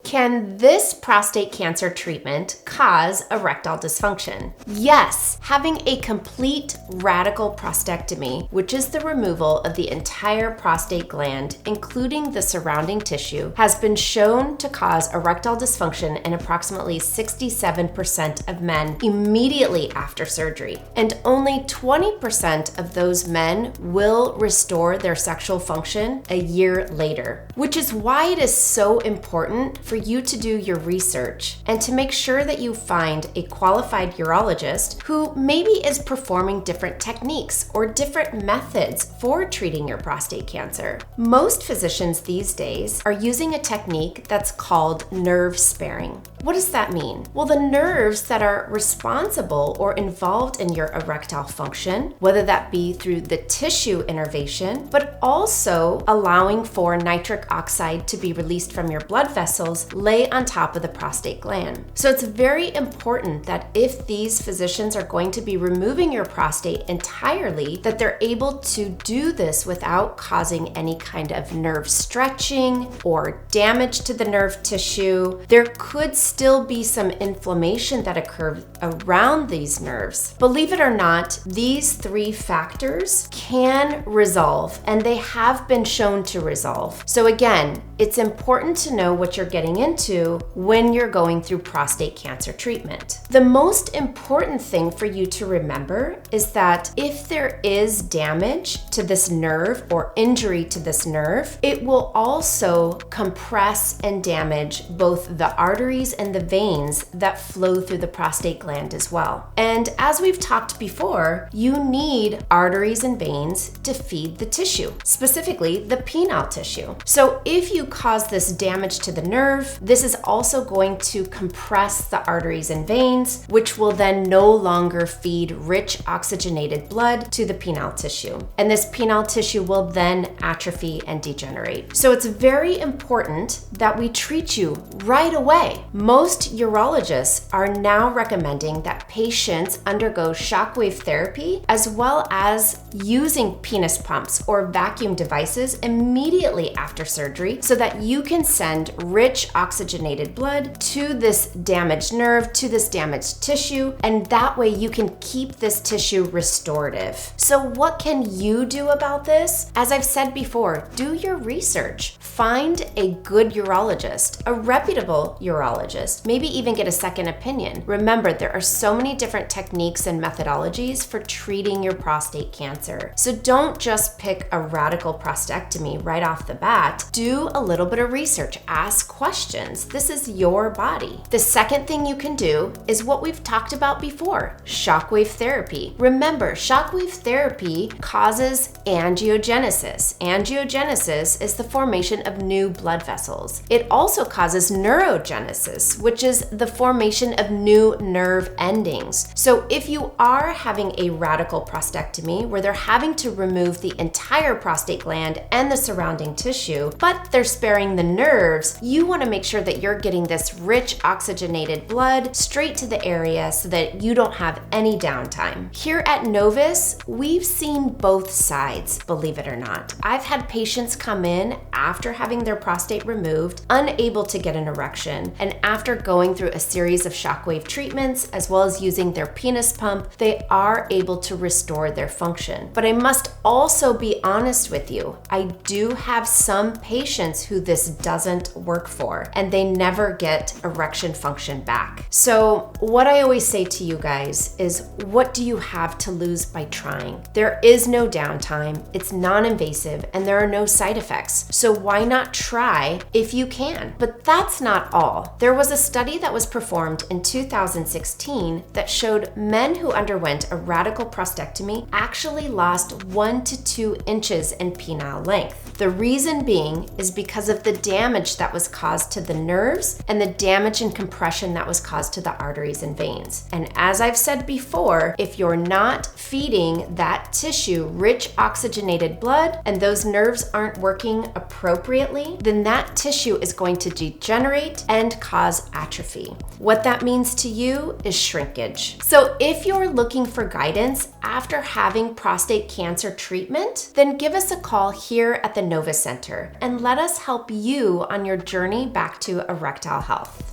Can this prostate cancer treatment cause erectile dysfunction? Yes, having a complete radical prostatectomy, which is the removal of the entire prostate gland, including the surrounding tissue, has been shown to cause erectile dysfunction in approximately 67% of men immediately after surgery. And only 20% of those men will restore their sexual function a year later, which is why it is so important for you to do your research and to make sure that you find a qualified urologist who maybe is performing different techniques or different methods for treating your prostate cancer. Most physicians these days are using a technique that's called nerve sparing. What does that mean? Well, the nerves that are responsible or involved in your erectile function, whether that be through the tissue innervation, but also allowing for nitric oxide to be released from your blood vessels, lay on top of the prostate gland. So it's very important that if these physicians are going to be removing your prostate entirely, that they're able to do this without causing any kind of nerve stretching or damage to the nerve tissue. There could still be some inflammation that occurs around these nerves. Believe it or not, these three factors can resolve, and they have been shown to resolve. So again, it's important to know what you're getting into when you're going through prostate cancer treatment. The most important thing for you to remember is that if there is damage to this nerve or injury to this nerve, it will also compress and damage both the arteries and the veins that flow through the prostate gland as well. And as we've talked before, you need arteries and veins to feed the tissue, specifically the penile tissue. So if you cause this damage to the nerve, this is also going to compress the arteries and veins, which will then no longer feed rich oxygenated blood to the penile tissue. And this penile tissue will then atrophy and degenerate. So it's very important that we treat you right away. Most urologists are now recommending that patients undergo shockwave therapy as well as using penis pumps or vacuum devices immediately after surgery so that you can send rich oxygenated blood to this damaged nerve, to this damaged tissue, and that way you can keep this tissue restorative. So what can you do about this? As I've said before, do your research. Find a good urologist, a reputable urologist, maybe even get a second opinion. Remember, there are so many different techniques and methodologies for treating your prostate cancer. So don't just pick a radical prostatectomy right off the bat. Do a little bit of research, ask questions. This is your body. The second thing you can do is what we've talked about before, shockwave therapy. Remember, shockwave therapy causes angiogenesis. Angiogenesis is the formation of new blood vessels. It also causes neurogenesis, which is the formation of new nerve endings. So if you are having a radical prostatectomy where they're having to remove the entire prostate gland and the surrounding tissue, but they're sparing the nerves, you want to make sure that you're getting this rich oxygenated blood straight to the area so that you don't have any downtime. Here at Novus, we've seen both sides, believe it or not. I've had patients come in after having their prostate removed, unable to get an erection, and after going through a series of shockwave treatments as well as using their penis pump, they are able to restore their function. But I must also be honest with you, I do have some patients who this doesn't work for, and they never get erection function back. So what I always say to you guys is, what do you have to lose by trying? There is no downtime, it's non-invasive, and there are no side effects. So why not try if you can? But that's not all. There was a study that was performed in 2016 that showed men who underwent a radical prostatectomy actually lost 1 to 2 inches in penile length. The reason being is because of the damage that was caused to the nerves and the damage and compression that was caused to the arteries and veins. And as I've said before, if you're not feeding that tissue rich oxygenated blood and those nerves aren't working appropriately, then that tissue is going to degenerate and cause atrophy. What that means to you is shrinkage. So if you're looking for guidance after having prostate cancer treatment, then give us a call here at the Novus Center and let us help you on your journey back back to erectile health.